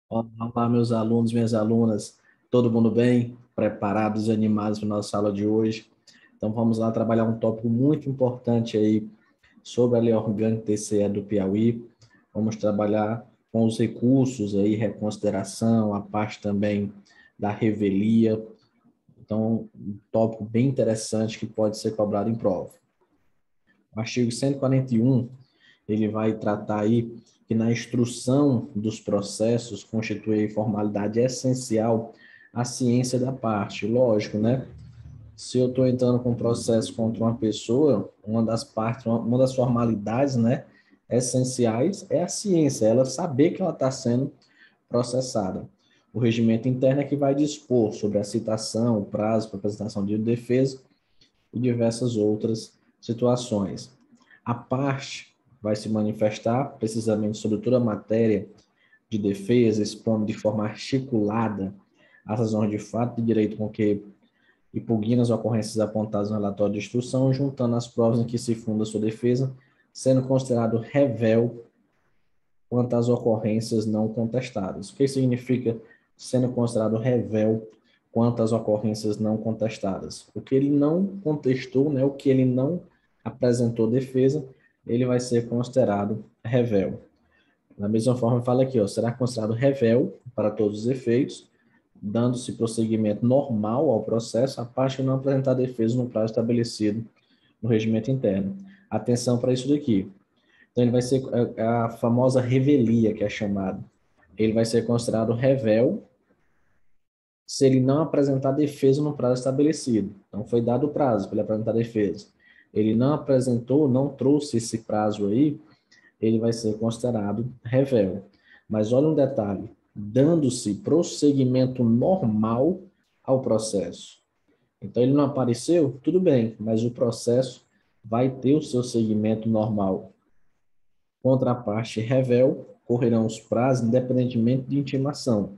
Olá, meus alunos, minhas alunas, todo mundo bem? Preparados e animados para a nossa aula de hoje? Então, vamos lá trabalhar um tópico muito importante aí sobre a Lei Orgânica TCE do Piauí. Vamos trabalhar com os recursos aí, reconsideração, a parte também da revelia. Então, um tópico bem interessante que pode ser cobrado em prova. O artigo 141, ele vai tratar aí que na instrução dos processos constitui formalidade essencial a ciência da parte. Lógico, né? Se eu estou entrando com um processo contra uma pessoa, uma das partes, uma das formalidades, né, essenciais é a ciência, ela saber que ela está sendo processada. O regimento interno é que vai dispor sobre a citação, o prazo para apresentação de defesa e diversas outras situações. A parte vai se manifestar precisamente sobre toda a matéria de defesa, expondo de forma articulada as razões de fato e direito com que impugna as ocorrências apontadas no relatório de instrução, juntando as provas em que se funda sua defesa, sendo considerado revel quanto às ocorrências não contestadas. O que significa sendo considerado revel quanto às ocorrências não contestadas? O que ele não contestou, né, o que ele não apresentou defesa, ele vai ser considerado revel. Da mesma forma, fala aqui, ó, será considerado revel para todos os efeitos, dando-se prosseguimento normal ao processo, a parte que não apresentar defesa no prazo estabelecido no regimento interno. Atenção para isso daqui. Então, ele vai ser a famosa revelia, que é chamado. Ele vai ser considerado revel se ele não apresentar defesa no prazo estabelecido. Então, foi dado o prazo para ele apresentar defesa. Ele não apresentou, não trouxe esse prazo aí, ele vai ser considerado revel. Mas olha um detalhe, dando-se prosseguimento normal ao processo. Então, ele não apareceu, tudo bem, mas o processo vai ter o seu segmento normal. Contra a parte revel, correrão os prazos independentemente de intimação,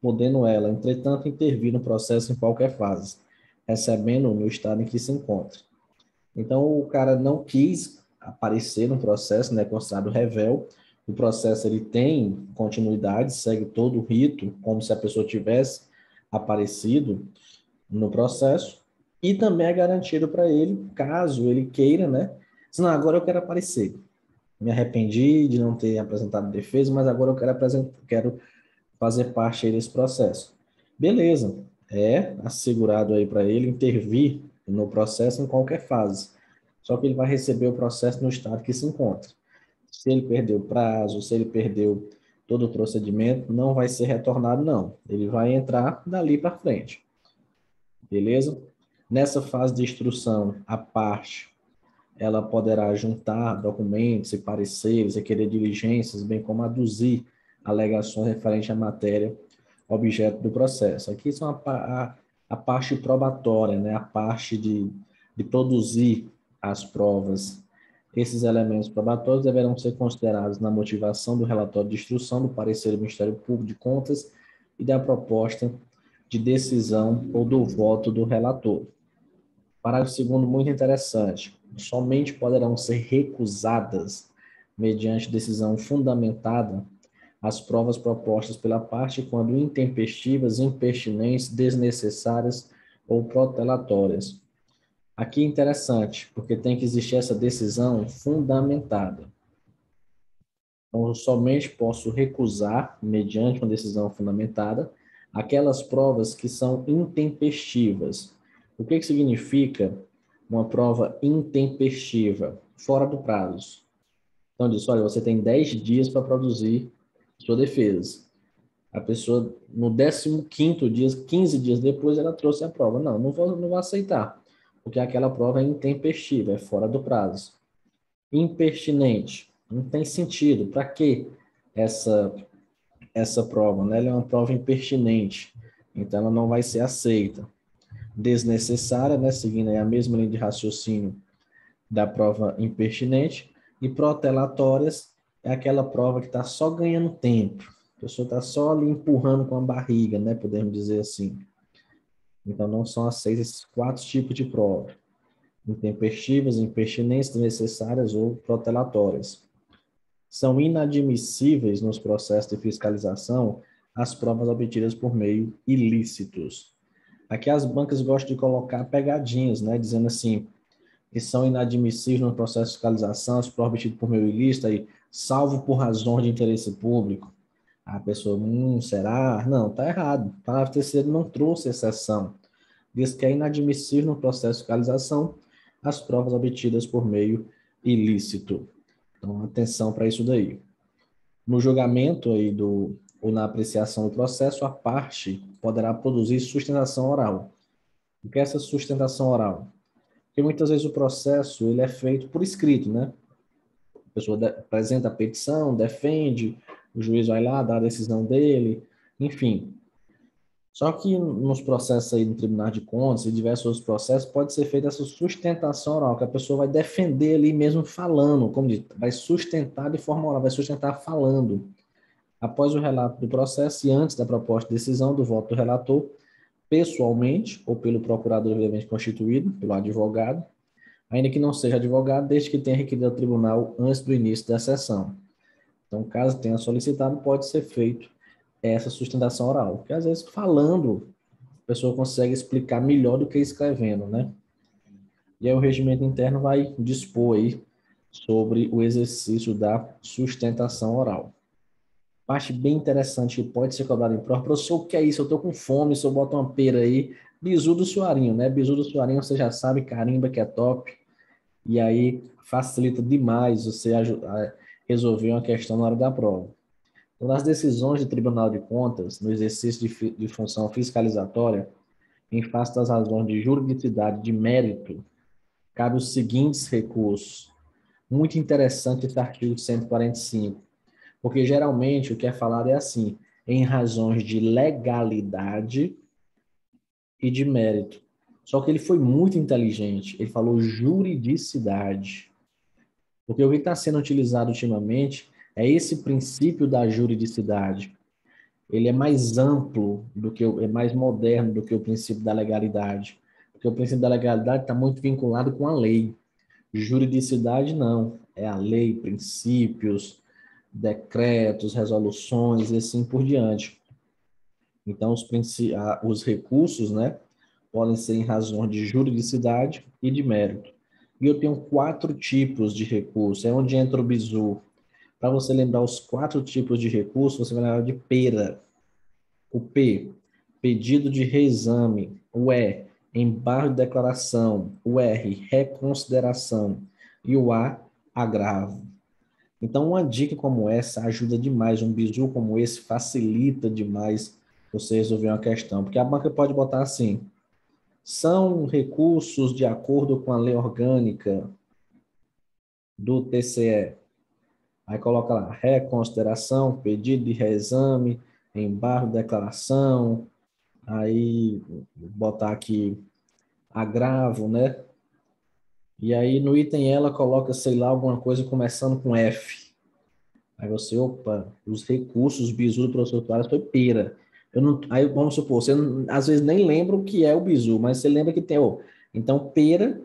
podendo ela, entretanto, intervir no processo em qualquer fase, recebendo no estado em que se encontra. Então, o cara não quis aparecer no processo, né, considerado revel. O processo ele tem continuidade, segue todo o rito, como se a pessoa tivesse aparecido no processo, e também é garantido para ele, caso ele queira, né, diz, não, agora eu quero aparecer. Me arrependi de não ter apresentado defesa, mas agora eu quero fazer parte aí desse processo. Beleza, é assegurado aí para ele intervir no processo em qualquer fase. Só que ele vai receber o processo no estado que se encontra. Se ele perdeu o prazo, se ele perdeu todo o procedimento, não vai ser retornado, não. Ele vai entrar dali para frente. Beleza? Nessa fase de instrução, a parte ela poderá juntar documentos e pareceres, requerer diligências, bem como aduzir alegações referentes à matéria objeto do processo. Aqui são a parte probatória, né? A parte de produzir as provas. Esses elementos probatórios deverão ser considerados na motivação do relatório de instrução, do parecer do Ministério Público de Contas e da proposta de decisão ou do voto do relator. Parágrafo 2º, muito interessante. Somente poderão ser recusadas, mediante decisão fundamentada, as provas propostas pela parte quando intempestivas, impertinentes, desnecessárias ou protelatórias. Aqui é interessante, porque tem que existir essa decisão fundamentada. Então, eu somente posso recusar, mediante uma decisão fundamentada, aquelas provas que são intempestivas. O que significa uma prova intempestiva? Fora do prazo. Então, diz, olha, você tem 10 dias para produzir sua defesa. A pessoa, no 15º dia, 15 dias depois, ela trouxe a prova. Não, não vou aceitar, porque aquela prova é intempestiva, é fora do prazo. Impertinente, não tem sentido. Para que essa, essa prova? Né? Ela é uma prova impertinente, então ela não vai ser aceita. Desnecessária, né? Seguindo aí a mesma linha de raciocínio da prova impertinente, e protelatórias é aquela prova que está só ganhando tempo. A pessoa está só ali empurrando com a barriga, né? Podemos dizer assim. Então, não são aceitos esses 4 tipos de prova: intempestivas, impertinentes, desnecessárias ou protelatórias. São inadmissíveis nos processos de fiscalização as provas obtidas por meio ilícitos. Aqui as bancas gostam de colocar pegadinhas, né, dizendo assim, que são inadmissíveis no processo de fiscalização, as provas obtidas por meio ilícito, aí, salvo por razões de interesse público. A pessoa, será? Não, está errado. O parágrafo terceiro não trouxe exceção. Diz que é inadmissível no processo de fiscalização as provas obtidas por meio ilícito. Então, atenção para isso daí. No julgamento aí ou na apreciação do processo, a parte poderá produzir sustentação oral. O que é essa sustentação oral? Porque muitas vezes o processo ele é feito por escrito, né? A pessoa apresenta a petição, defende, o juiz vai lá, dá a decisão dele, enfim. Só que nos processos aí no Tribunal de Contas e diversos outros processos, pode ser feita essa sustentação oral, que a pessoa vai defender ali mesmo falando, como diz, vai sustentar de forma oral, vai sustentar falando. Após o relato do processo e antes da proposta de decisão do voto do relator, pessoalmente ou pelo procurador devidamente constituído, pelo advogado, ainda que não seja advogado, desde que tenha requerido ao tribunal antes do início da sessão. Então, caso tenha solicitado, pode ser feito essa sustentação oral, porque às vezes falando, a pessoa consegue explicar melhor do que escrevendo, né? E aí o regimento interno vai dispor aí sobre o exercício da sustentação oral. Parte bem interessante que pode ser cobrada em prova. Professor, o que é isso? Eu estou com fome, se eu boto uma pera aí. Bizu do Suarinho, né? Bizu do Suarinho, você já sabe, carimba que é top. E aí facilita demais você resolver uma questão na hora da prova. Então, nas decisões do Tribunal de Contas, no exercício de função fiscalizatória, em face das razões de juridicidade de mérito, cabe os seguintes recursos. Muito interessante esse artigo 145, porque geralmente o que é falado é assim, em razões de legalidade e de mérito. Só que ele foi muito inteligente, ele falou juridicidade. Porque o que está sendo utilizado ultimamente é esse princípio da juridicidade. Ele é mais amplo é mais moderno do que o princípio da legalidade. Porque o princípio da legalidade está muito vinculado com a lei. Juridicidade não, é a lei, princípios, decretos, resoluções e assim por diante. Então, os recursos, né, podem ser em razões de juridicidade e de mérito. E eu tenho 4 tipos de recurso, é onde entra o bizu. Para você lembrar os 4 tipos de recurso, você vai lembrar de pera. O P, pedido de reexame. O E, embargo de declaração. O R, reconsideração. E o A, agravo. Então, uma dica como essa ajuda demais, um bizu como esse facilita demais você resolver uma questão, porque a banca pode botar assim, são recursos de acordo com a lei orgânica do TCE. Aí coloca lá, reconsideração, pedido de reexame, embargo, declaração, aí botar aqui agravo, né? E aí no item ela coloca, sei lá, alguma coisa começando com F. Aí você, opa, os recursos, o bizu do professor Soares foi pera. Eu não, aí vamos supor, você não, às vezes nem lembra o que é o bizu, mas você lembra que tem, ó, então pera,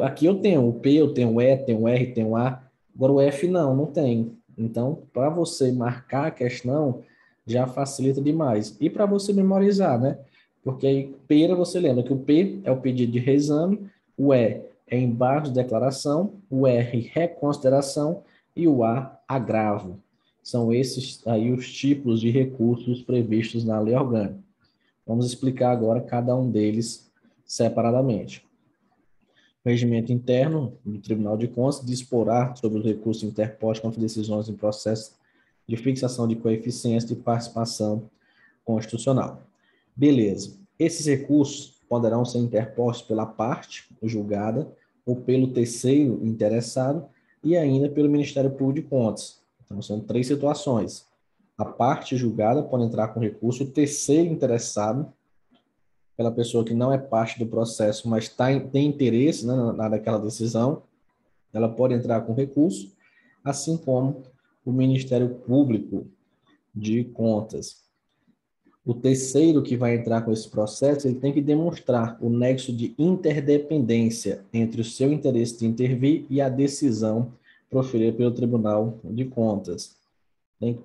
aqui eu tenho o P, eu tenho o E, tenho o R, tenho o A, agora o F não tem. Então, para você marcar a questão, já facilita demais. E para você memorizar, né? Porque aí, pera, você lembra que o P é o pedido de reexame, o E é embargo de declaração, o R, reconsideração, e o A, agravo. São esses aí os tipos de recursos previstos na lei orgânica. Vamos explicar agora cada um deles separadamente. O regimento interno do Tribunal de Contas disporá sobre os recursos interpostos contra decisões em processo de fixação de coeficientes de participação constitucional. Beleza. Esses recursos poderão ser interpostos pela parte julgada ou pelo terceiro interessado e ainda pelo Ministério Público de Contas. Então, são 3 situações. A parte julgada pode entrar com recurso, o terceiro interessado, aquela pessoa que não é parte do processo, mas tem interesse, né, naquela decisão, ela pode entrar com recurso, assim como o Ministério Público de Contas. O terceiro que vai entrar com esse processo, ele tem que demonstrar o nexo de interdependência entre o seu interesse de intervir e a decisão proferida pelo Tribunal de Contas.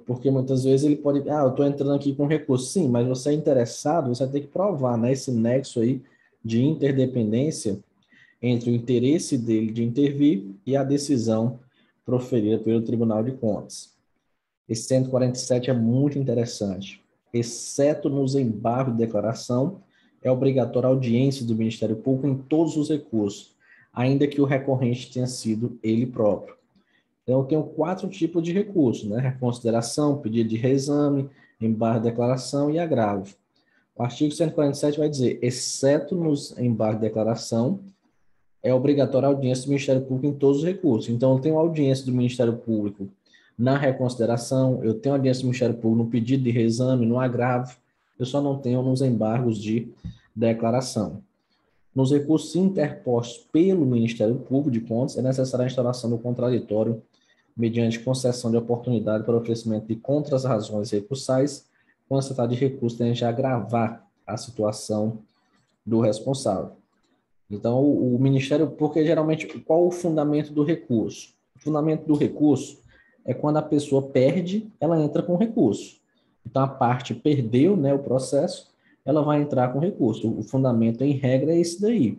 Porque muitas vezes ele pode, eu estou entrando aqui com recurso. Sim, mas você é interessado, você vai ter que provar, né, esse nexo aí de interdependência entre o interesse dele de intervir e a decisão proferida pelo Tribunal de Contas. Esse 147 é muito interessante. Exceto nos embargos de declaração, é obrigatória a audiência do Ministério Público em todos os recursos, ainda que o recorrente tenha sido ele próprio. Então, eu tenho 4 tipos de recurso, né? Reconsideração, pedido de reexame, embargo de declaração e agravo. O artigo 147 vai dizer, exceto nos embargos de declaração, é obrigatória a audiência do Ministério Público em todos os recursos. Então, eu tenho audiência do Ministério Público na reconsideração, eu tenho audiência do Ministério Público no pedido de reexame, no agravo, eu só não tenho nos embargos de declaração. Nos recursos interpostos pelo Ministério Público de Contas, é necessária a instalação do contraditório mediante concessão de oportunidade para oferecimento de contras-razões recursais, quando se trata de recurso, tende a agravar a situação do responsável. Então, o Ministério, porque geralmente, qual o fundamento do recurso? O fundamento do recurso é quando a pessoa perde, ela entra com recurso. Então, a parte perdeu, né, o processo, ela vai entrar com recurso. O fundamento, em regra, é esse daí.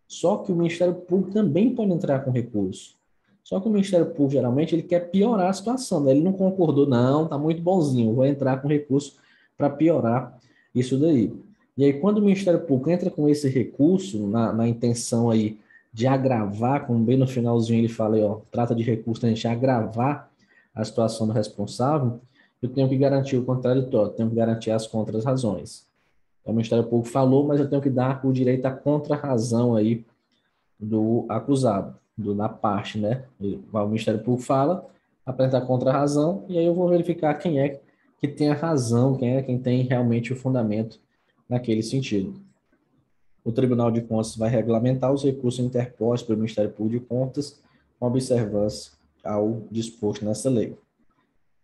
Só que o Ministério Público também pode entrar com recurso. Só que o Ministério Público, geralmente, ele quer piorar a situação, né? Ele não concordou, não, tá muito bonzinho, vou entrar com recurso para piorar isso daí. E aí, quando o Ministério Público entra com esse recurso, na intenção aí de agravar, como bem no finalzinho ele fala aí, ó, trata de recurso, a gente agravar a situação do responsável, eu tenho que garantir o contraditório, tenho que garantir as contras-razões. Então, o Ministério Público falou, mas eu tenho que dar o direito à contra-razão aí do acusado, da parte, né? O Ministério Público fala, apresentar contra-razão, e aí eu vou verificar quem é que tem a razão, quem tem realmente o fundamento naquele sentido. O Tribunal de Contas vai regulamentar os recursos interpostos pelo Ministério Público de Contas, com observância ao disposto nessa lei.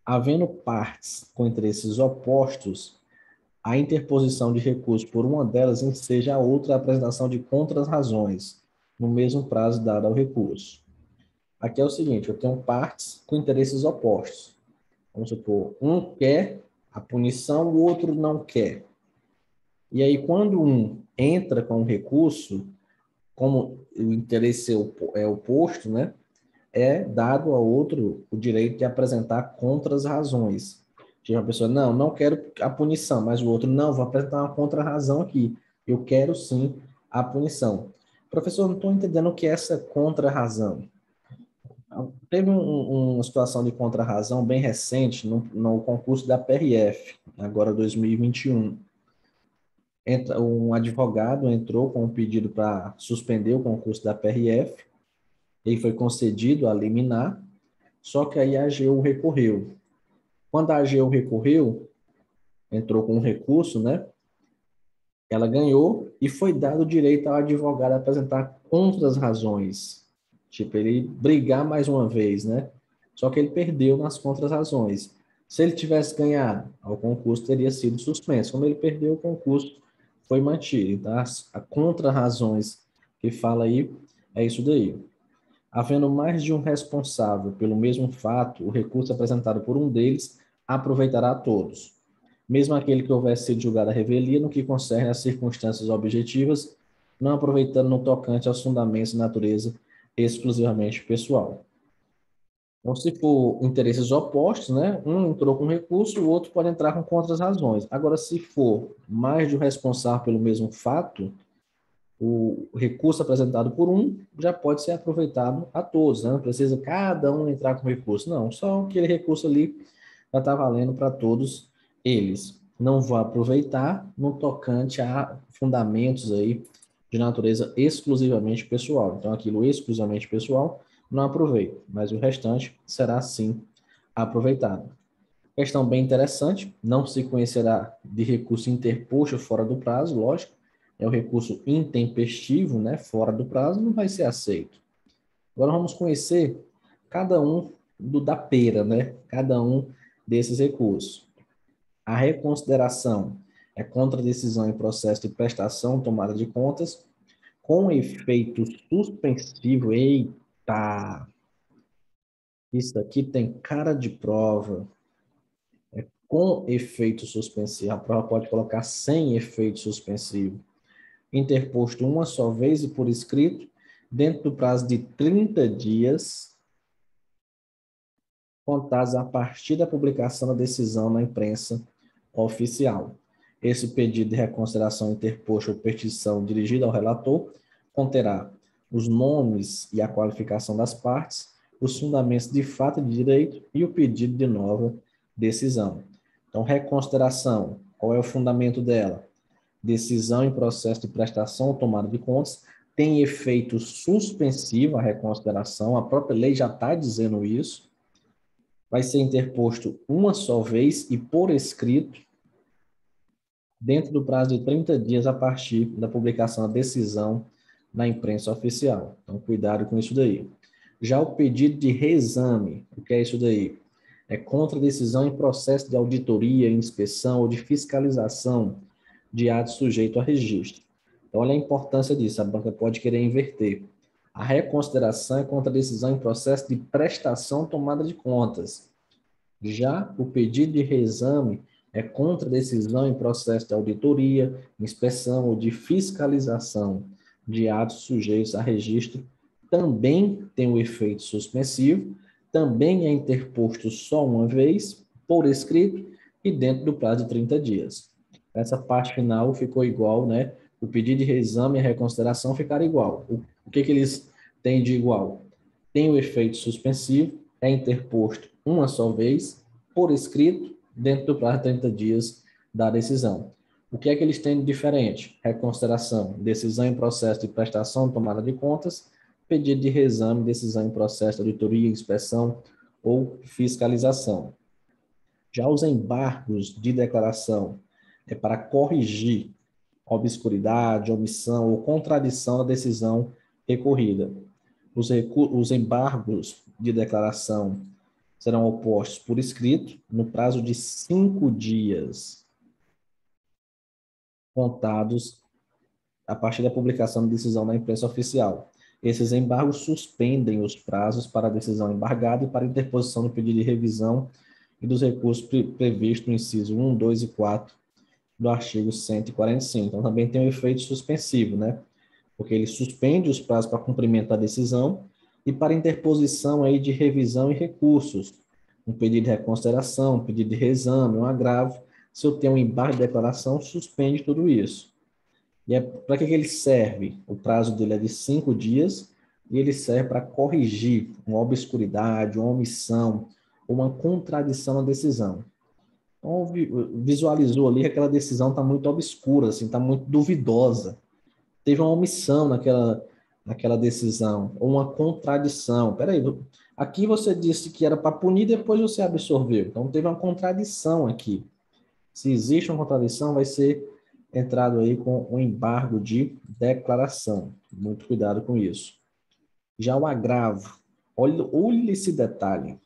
Havendo partes com interesses opostos, a interposição de recurso por uma delas enseja a outra a apresentação de contras-razões, no mesmo prazo dado ao recurso. Aqui é o seguinte, eu tenho partes com interesses opostos. Vamos supor, um quer a punição, o outro não quer. E aí, quando um entra com o recurso, como o interesse é oposto, né, é dado ao outro o direito de apresentar contras-razões. Tipo, a pessoa, não quero a punição, mas o outro, não, vou apresentar uma contra-razão aqui. Eu quero sim a punição. Professor, não estou entendendo o que é essa contra-razão. Teve uma situação de contra-razão bem recente no concurso da PRF, agora 2021. Um advogado entrou com um pedido para suspender o concurso da PRF, ele foi concedido a liminar, só que aí a AGU recorreu. Quando a AGU recorreu, entrou com um recurso, né? Ela ganhou e foi dado o direito ao advogado a apresentar outras razões. Tipo, ele brigar mais uma vez, né? Só que ele perdeu nas contras-razões. Se ele tivesse ganhado, o concurso teria sido suspenso. Como ele perdeu, o concurso foi mantido. Então, as contra-razões que fala aí é isso daí. Havendo mais de um responsável pelo mesmo fato, o recurso apresentado por um deles aproveitará a todos, mesmo aquele que houvesse sido julgado a revelia no que concerne às circunstâncias objetivas, não aproveitando no tocante aos fundamentos de natureza exclusivamente pessoal. Então, se for interesses opostos, né, um entrou com recurso, o outro pode entrar com contras-razões. Agora, se for mais de um responsável pelo mesmo fato, o recurso apresentado por um já pode ser aproveitado a todos, né? Não precisa cada um entrar com recurso, não, só aquele recurso ali já está valendo para todos eles. Não vou aproveitar no tocante a fundamentos aí de natureza exclusivamente pessoal. Então, aquilo exclusivamente pessoal, não aproveito, mas o restante será sim aproveitado. Questão bem interessante, não se conhecerá de recurso interposto fora do prazo, lógico, é o recurso intempestivo, né, fora do prazo, não vai ser aceito. Agora vamos conhecer cada um da pera, né, cada um desses recursos. A reconsideração é contra a decisão em processo de prestação, tomada de contas, com efeito suspensivo. Eita! Isso aqui tem cara de prova. com efeito suspensivo. A prova pode colocar sem efeito suspensivo. Interposto uma só vez e por escrito, dentro do prazo de 30 dias, contados a partir da publicação da decisão na imprensa oficial. Esse pedido de reconsideração interposto ou petição dirigida ao relator conterá os nomes e a qualificação das partes, os fundamentos de fato e de direito e o pedido de nova decisão. Então, reconsideração, qual é o fundamento dela? Decisão em processo de prestação ou tomada de contas, tem efeito suspensivo a reconsideração, a própria lei já está dizendo isso, vai ser interposto uma só vez e por escrito, dentro do prazo de 30 dias a partir da publicação da decisão na imprensa oficial. Então, cuidado com isso daí. Já o pedido de reexame, o que é isso daí? É contradecisão em processo de auditoria, inspeção ou de fiscalização de atos sujeitos a registro. Então, olha a importância disso, a banca pode querer inverter. A reconsideração é contradecisão em processo de prestação tomada de contas. Já o pedido de reexame é contradecisão em processo de auditoria, inspeção ou de fiscalização de atos sujeitos a registro. Também tem o efeito suspensivo, também é interposto só uma vez, por escrito e dentro do prazo de 30 dias. Essa parte final ficou igual, né? O pedido de reexame e a reconsideração ficaram igual. O que eles têm de igual? Tem o efeito suspensivo, é interposto uma só vez, por escrito, dentro do prazo de 30 dias da decisão. O que é que eles têm de diferente? Reconsideração, decisão em processo de prestação e tomada de contas, pedido de reexame, decisão em processo de auditoria, inspeção ou fiscalização. Já os embargos de declaração é para corrigir obscuridade, omissão ou contradição da decisão recorrida. Os embargos de declaração serão opostos por escrito no prazo de 5 dias, contados a partir da publicação da decisão na imprensa oficial. Esses embargos suspendem os prazos para a decisão embargada e para a interposição do pedido de revisão e dos recursos previstos no inciso 1, 2 e 4 do artigo 145. Então, também tem um efeito suspensivo, né? Porque ele suspende os prazos para cumprimento da decisão e para interposição aí de revisão e recursos. Um pedido de reconsideração, um pedido de reexame, um agravo. Se eu tenho um embargo de declaração, suspende tudo isso. E para que ele serve? O prazo dele é de 5 dias e ele serve para corrigir uma obscuridade, uma omissão, uma contradição na decisão. Então, visualizou ali que aquela decisão está muito obscura, assim, está muito duvidosa. Teve uma omissão naquela decisão, ou uma contradição. Peraí, aqui você disse que era para punir, depois você absorveu. Então, teve uma contradição aqui. Se existe uma contradição, vai ser entrado aí com um embargo de declaração. Muito cuidado com isso. Já o agravo, olhe esse detalhe.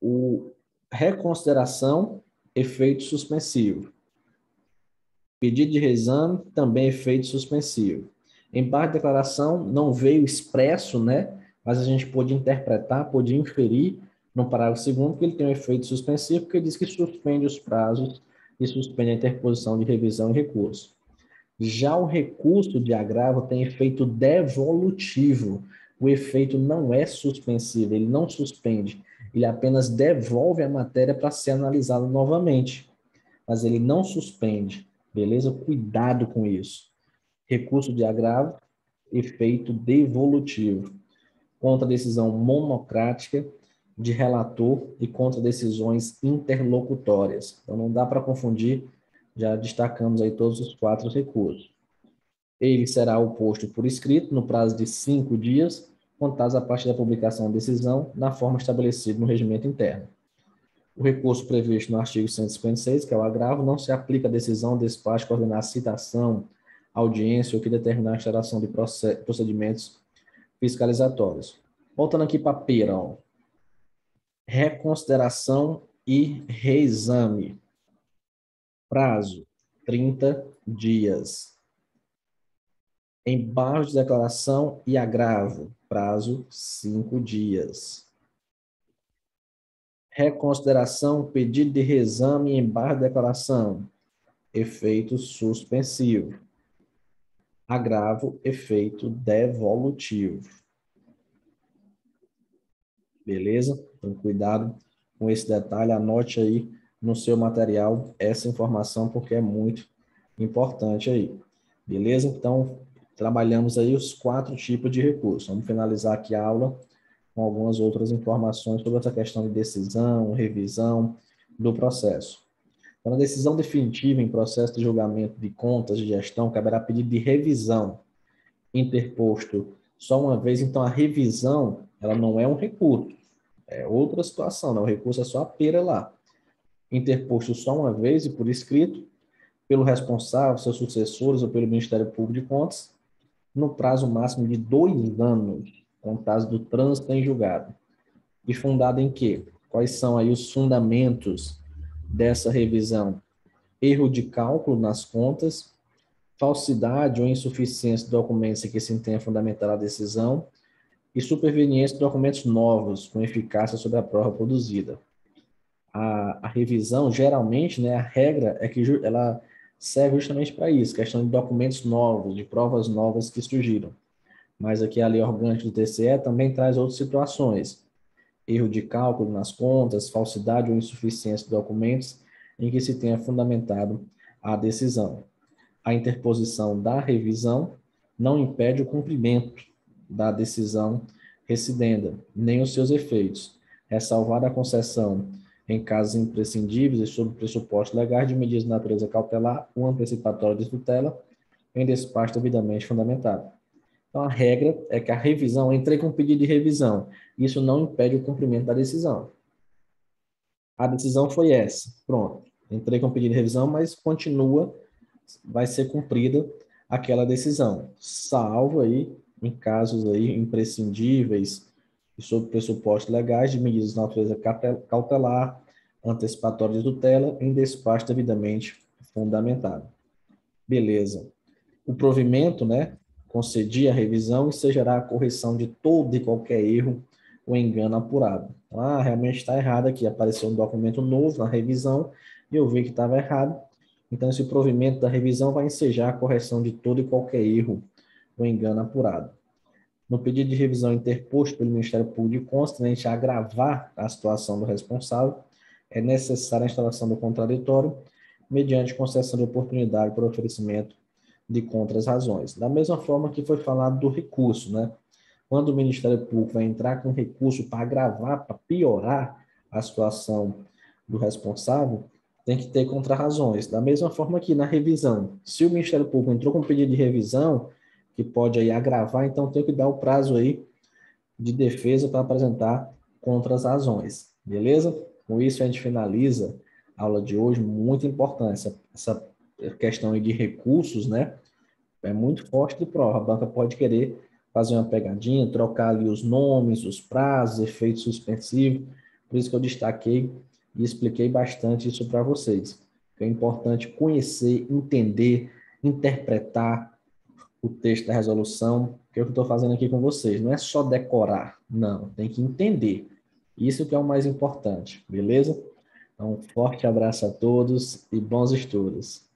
O reconsideração, efeito suspensivo. Pedido de reexame, também efeito suspensivo. Embargo de declaração não veio expresso, né? Mas a gente pode interpretar, pode inferir no parágrafo 2º que ele tem um efeito suspensivo, porque diz que suspende os prazos e suspende a interposição de revisão e recurso. Já o recurso de agravo tem efeito devolutivo. O efeito não é suspensivo, ele não suspende, ele apenas devolve a matéria para ser analisada novamente, mas ele não suspende, beleza? Cuidado com isso. Recurso de agravo, efeito devolutivo. Contra decisão monocrática de relator e contra decisões interlocutórias. Então, não dá para confundir, já destacamos aí todos os 4 recursos. Ele será oposto por escrito no prazo de 5 dias, contados a partir da publicação da decisão, na forma estabelecida no regimento interno. O recurso previsto no artigo 156, que é o agravo, não se aplica à decisão, despacho que ordenar citação, audiência ou que determinar a instalação de procedimentos fiscalizatórios. Voltando aqui para a pera, ó. Reconsideração e reexame. Prazo, 30 dias. Embargo de declaração e agravo, prazo, 5 dias. Reconsideração, pedido de reexame, embargo de declaração. Efeito suspensivo. Agravo, efeito devolutivo. Beleza? Então, cuidado com esse detalhe, anote aí no seu material essa informação, porque é muito importante aí. Beleza? Então, trabalhamos aí os 4 tipos de recurso. Vamos finalizar aqui a aula com algumas outras informações sobre essa questão de decisão, revisão do processo. Então, a decisão definitiva em processo de julgamento de contas de gestão caberá pedido de revisão interposto só uma vez. Então, a revisão, ela não é um recurso, é outra situação, né? O recurso é só a pera lá. Interposto só uma vez e por escrito, pelo responsável, seus sucessores ou pelo Ministério Público de Contas, no prazo máximo de 2 anos, contado do trânsito em julgado. E fundado em quê? Quais são aí os fundamentos dessa revisão? Erro de cálculo nas contas, falsidade ou insuficiência de documentos em que se tenha fundamentado a decisão e superveniência de documentos novos com eficácia sobre a prova produzida. A revisão, geralmente, né, a regra é que ela serve justamente para isso, questão de documentos novos, de provas novas que surgiram. Mas aqui a lei orgânica do TCE também traz outras situações. Erro de cálculo nas contas, falsidade ou insuficiência de documentos em que se tenha fundamentado a decisão. A interposição da revisão não impede o cumprimento da decisão recidenda, nem os seus efeitos, ressalvada a concessão em casos imprescindíveis e sob pressupostos legais de medidas de natureza cautelar ou antecipatória de tutela em despacho devidamente fundamentado. Então, a regra é que a revisão, entrei com pedido de revisão, isso não impede o cumprimento da decisão. A decisão foi essa, pronto. Entrei com pedido de revisão, mas continua, vai ser cumprida aquela decisão, salvo aí em casos aí imprescindíveis e sob pressupostos legais de medidas de natureza cautelar, antecipatória de tutela, em despacho devidamente fundamentado. Beleza. O provimento, né, concedia a revisão e sejará a correção de todo e qualquer erro ou engano apurado. Realmente está errado aqui, apareceu um documento novo na revisão e eu vi que estava errado. Então, esse provimento da revisão vai ensejar a correção de todo e qualquer erro ou engano apurado. No pedido de revisão interposto pelo Ministério Público de Contas, tendente a agravar a situação do responsável, é necessária a instalação do contraditório, mediante concessão de oportunidade para oferecimento de contras-razões. Da mesma forma que foi falado do recurso, né? Quando o Ministério Público vai entrar com recurso para agravar, para piorar a situação do responsável, tem que ter contrarrazões. Da mesma forma que na revisão, se o Ministério Público entrou com pedido de revisão, que pode aí agravar, então tem que dar o prazo aí de defesa para apresentar contras-razões, beleza? Com isso a gente finaliza a aula de hoje, muito importante, essa questão aí de recursos, né? É muito forte de prova, a banca pode querer fazer uma pegadinha, trocar ali os nomes, os prazos, efeitos suspensivos, por isso que eu destaquei e expliquei bastante isso para vocês. É importante conhecer, entender, interpretar o texto da resolução, que é o que eu estou fazendo aqui com vocês. Não é só decorar, não, tem que entender. Isso que é o mais importante, beleza? Então, um forte abraço a todos e bons estudos.